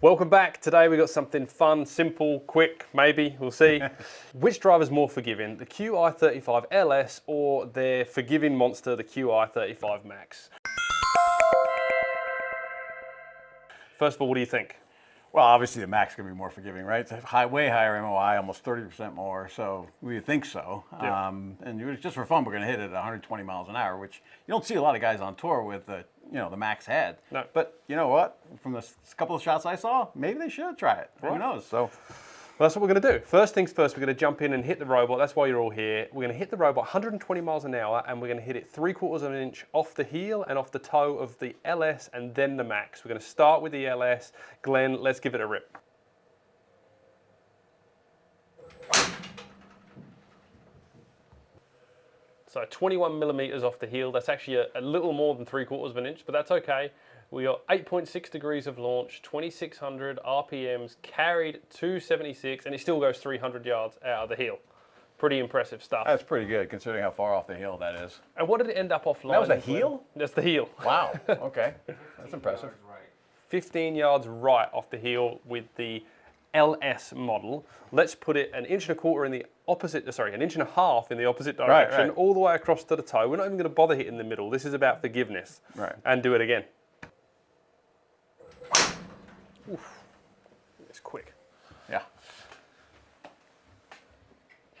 Welcome back. Today we got something fun, simple, quick, maybe, we'll see. Which driver's more forgiving, the QI35 LS or their forgiving monster, the QI35 Max? First of all, what do you think? Well, obviously the Max is going to be more forgiving, right? It's a way higher MOI, almost 30% more, so we think so. Yeah. And just for fun, we're going to hit it at 120 miles an hour, which you don't see a lot of guys on tour with the Max head. No. But you know what? From the couple of shots I saw, maybe they should try it. Right. Who knows? So. Well, that's what we're going to do. First things first, we're going to jump in and hit the robot. That's why you're all here. We're going to hit the robot 120 miles an hour, and we're going to hit it 3/4 of an inch off the heel and off the toe of the LS and then the Max. We're going to start with the LS. Glenn, let's give it a rip. So 21 millimeters off the heel. That's actually a little more than 3/4 of an inch, but that's okay. We got 8.6 degrees of launch, 2,600 RPMs, carried 276, and it still goes 300 yards out of the heel. Pretty impressive stuff. That's pretty good considering how far off the heel that is. And what did it end up offline? That was the heel? That's the heel. Wow, okay. That's impressive. 15 yards right off the heel with the LS model. Let's put it 1.25 inches in the opposite, sorry, 1.5 inches in the opposite direction, right. all the way across to the toe. We're not even going to bother hitting the middle. This is about forgiveness. Right. And do it again. Oof. It's quick. Yeah.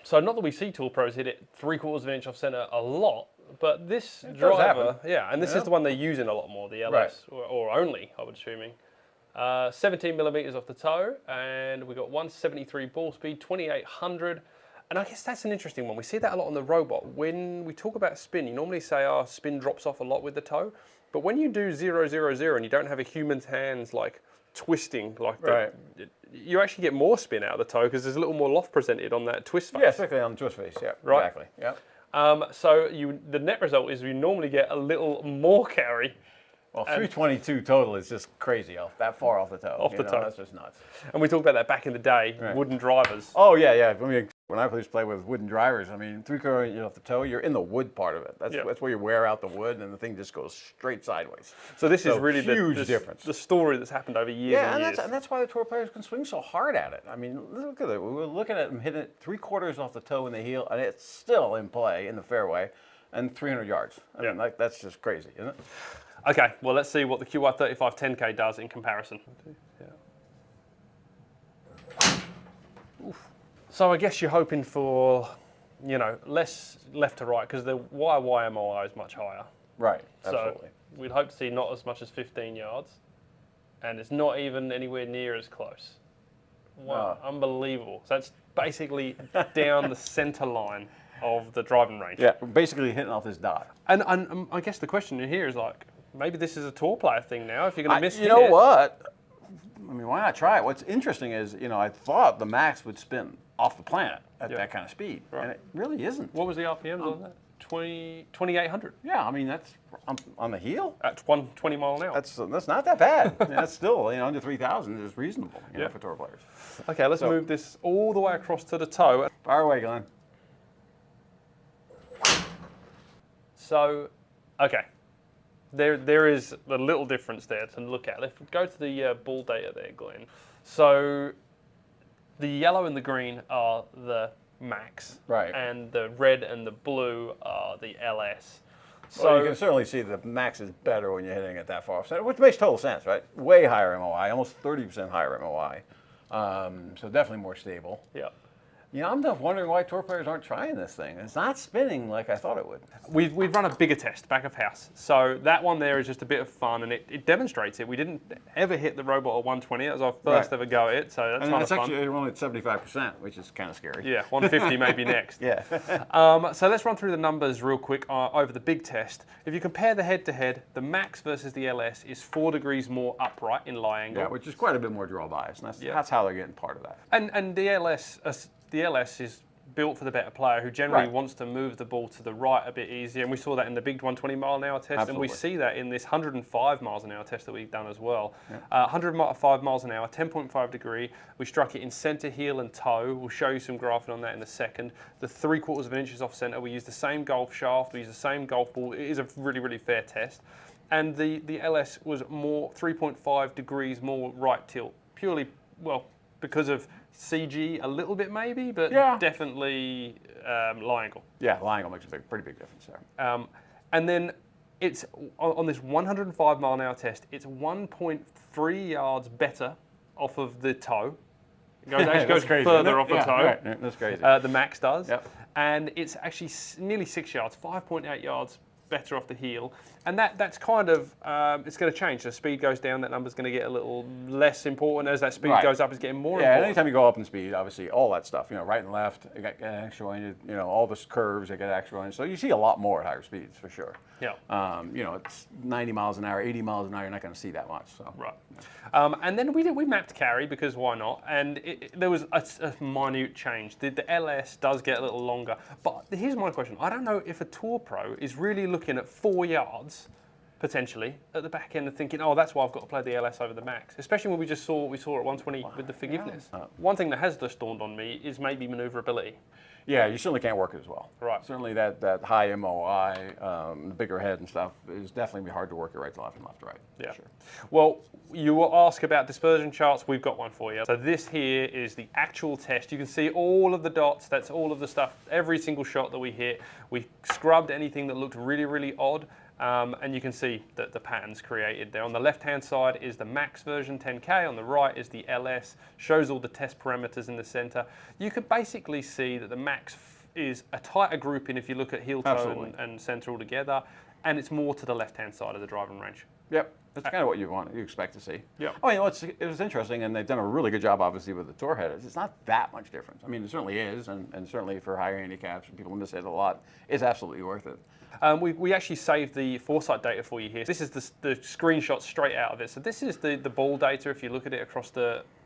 So not that we see tool pros hit it 3/4 of an inch off center a lot, but this does driver, happen. yeah, and this is the one they're using a lot more, the LS, or only, I would assuming. 17 millimeters off the toe, and we got 173 ball speed, 2,800. And I guess that's an interesting one. We see that a lot on the robot. When we talk about spin, you normally say, oh, spin drops off a lot with the toe. But when you do 0, 0, 0 and you don't have a human's hands like twisting like that, you actually get more spin out of the toe because there's a little more loft presented on that twist face. Yeah, especially on the twist face, yeah. Right. Exactly, yeah. So the net result is we normally get a little more carry. Well, 322 total is just crazy, that far off the toe. Off the toe. That's just nuts. And we talked about that back in the day, wooden drivers. Oh, yeah. I mean, when I used to play with wooden drivers, I mean, 3/4 off the toe, you're in the wood part of it. That's where you wear out the wood and the thing just goes straight sideways. So this is really huge difference. The story that's happened over years and years. And that's why the tour players can swing so hard at it. I mean, look at it. We were looking at them hitting it 3/4 off the toe and the heel, and it's still in play in the fairway and 300 yards. I mean, that's just crazy, isn't it? Okay, well, let's see what the QI35 10K does in comparison. Oof. So I guess you're hoping for, less left to right because the YMOI is much higher. Right, absolutely. So we'd hope to see not as much as 15 yards, and it's not even anywhere near as close. Wow, unbelievable. So that's basically down the center line of the driving range. Yeah, basically hitting off this dot. And I guess the question in here is like, maybe this is a tour player thing now. If you're going to miss, you know what? I mean, why not try it? What's interesting is, I thought the Max would spin off the planet at that kind of speed, and it really isn't. What was the RPMs on that? 2,800. Yeah, I mean that's on the heel. At 120 mile an hour. That's not that bad. I mean, that's still under 3,000 is reasonable for tour players. Okay, let's move this all the way across to the toe. Fire away, Glenn. So, okay. There is a little difference there to look at. Let's go to the ball data there, Glenn. So the yellow and the green are the Max, and the red and the blue are the LS. So you can certainly see the Max is better when you're hitting it that far off center, which makes total sense, right? Way higher MOI, almost 30% higher MOI. So definitely more stable. Yeah. I'm just wondering why tour players aren't trying this thing. It's not spinning like I thought it would. We've run a bigger test, back of house. So that one there is just a bit of fun, and it demonstrates it. We didn't ever hit the robot at 120. That was our first ever go at it, so that's kind of fun. Actually only at 75%, which is kind of scary. Yeah, 150 maybe next. Yeah. So let's run through the numbers real quick over the big test. If you compare the head-to-head, the Max versus the LS is 4 degrees more upright in lie angle. Yeah, which is quite a bit more draw bias, and that's how they're getting part of that. And the LS is built for the better player who generally wants to move the ball to the right a bit easier, and we saw that in the big 120 mile an hour test, and we see that in this 105 miles an hour test that we've done as well. 105 miles an hour, 10.5 degree. We struck it in center, heel, and toe. We'll show you some graphing on that in a second. The 3/4 of an inch off center. We use the same golf shaft. We use the same golf ball. It is a really, really fair test. And the LS was more 3.5 degrees more right tilt purely, well, because of CG a little bit maybe, but definitely lie angle. Yeah, lie angle makes a pretty big difference there. And then it's on this 105 mile an hour test, it's 1.3 yards better off of the toe. It actually goes crazy, further off the toe. Right. That's crazy. The max does. Yep. And it's actually nearly 6 yards, 5.8 yards better off the heel. And that's kind of, it's going to change. The speed goes down, that number's going to get a little less important. As that speed goes up, it's getting more important. Yeah, anytime you go up in speed, obviously, all that stuff, right and left, you got extra oriented, all the curves, you get extra oriented. So you see a lot more at higher speeds, for sure. Yeah. It's 90 miles an hour, 80 miles an hour, you're not going to see that much. So. Right. And then we mapped carry, because why not? And there was a minute change. The LS does get a little longer. But here's my question. I don't know if a Tour Pro is really looking at 4 yards, potentially, at the back end and thinking, oh, that's why I've got to play the LS over the max. Especially when we just saw what we saw at 120 with the forgiveness. Yeah. One thing that has just dawned on me is maybe maneuverability. Yeah, you certainly can't work it as well. Right. Certainly that high MOI, the bigger head and stuff, is definitely hard to work it right to left and left to right. Yeah. Sure. Well, you will ask about dispersion charts. We've got one for you. So this here is the actual test. You can see all of the dots. That's all of the stuff, every single shot that we hit. We scrubbed anything that looked really, really odd. And you can see that the patterns created there. On the left-hand side is the max version 10K. On the right is the LS. Shows all the test parameters in the center. You could basically see that the max is a tighter grouping if you look at heel, toe, and center all together. And it's more to the left-hand side of the driving range. Yep. That's kind of what you expect to see. Yeah. I mean, it was interesting, and they've done a really good job, obviously, with the tour head. It's not that much difference. I mean, it certainly is, and certainly for higher handicaps, people miss it a lot. It's absolutely worth it. We actually saved the foresight data for you here. This is the screenshot straight out of it. So this is the ball data. If you look at it across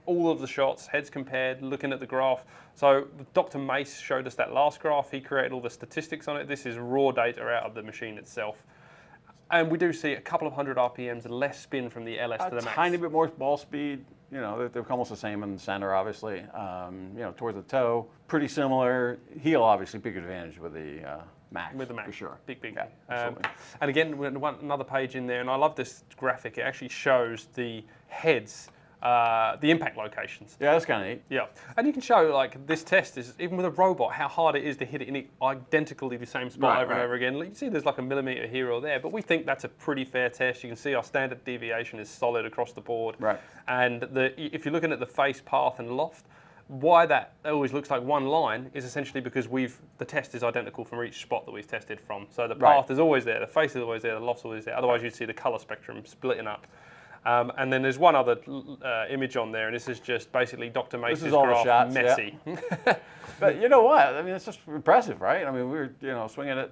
all of the shots, heads compared, looking at the graph. So Dr. Mace showed us that last graph. He created all the statistics on it. This is raw data out of the machine itself. And we do see a couple of hundred RPMs less spin from the LS to the max. A tiny bit more ball speed. They're almost the same in the center, obviously. Towards the toe, pretty similar. Heel, obviously, big advantage with the max. With the max, for sure. Big. Yeah, and again, another page in there, and I love this graphic. It actually shows the heads, the impact locations. Yeah, that's kind of neat. Yeah, and you can show like this test is even with a robot how hard it is to hit it in identically the same spot over and over again. You see, there's like a millimeter here or there, but we think that's a pretty fair test. You can see our standard deviation is solid across the board. Right. And if you're looking at the face, path, and loft, why that always looks like one line is essentially because the test is identical from each spot that we've tested from. So the path is always there, the face is always there, the loft's always there. Otherwise, you'd see the color spectrum splitting up. And then there's one other image on there, and this is just basically Dr. Mace's graph, shots, messy. Yeah. But you know what? I mean, it's just impressive, right? I mean, we were swinging it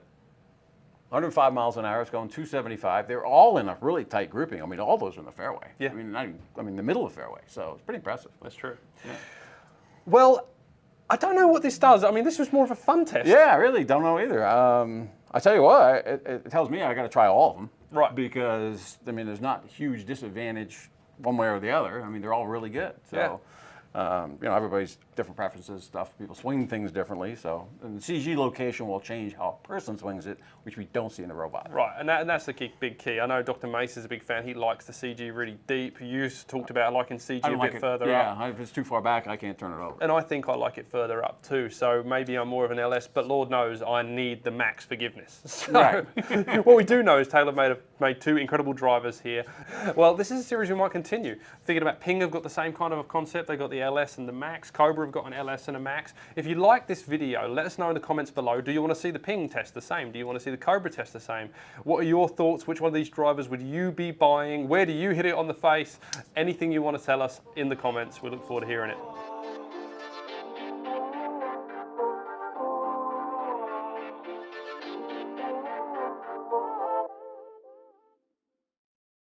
105 miles an hour. It's going 275. They're all in a really tight grouping. I mean, all those are in the fairway. Yeah. I mean, the middle of the fairway. So it's pretty impressive. That's true. Yeah. Well, I don't know what this does. I mean, this was more of a fun test. Yeah, I really don't know either. I tell you what, it tells me I got to try all of them. Right. Because, I mean, there's not a huge disadvantage one way or the other. I mean, they're all really good. So, everybody's different preferences, stuff. People swing things differently. So, and the CG location will change how a person swings it, which we don't see in the robot. Right, and that's the big key. I know Dr. Mace is a big fan. He likes the CG really deep. You talked about liking CG a bit further up. Yeah, if it's too far back, I can't turn it over. And I think I like it further up too. So maybe I'm more of an LS, but Lord knows I need the max forgiveness. So right. What we do know is Taylor made two incredible drivers here. Well, this is a series we might continue. Thinking about Ping have got the same kind of a concept. They've got the LS and the max. Cobra have got an LS and a max. If you like this video, let us know in the comments below. Do you want to see the Ping test the same? Do you want to see the Cobra test the same? What are your thoughts? Which one of these drivers would you be buying? Where do you hit it on the face? Anything you want to tell us in the comments. We look forward to hearing it.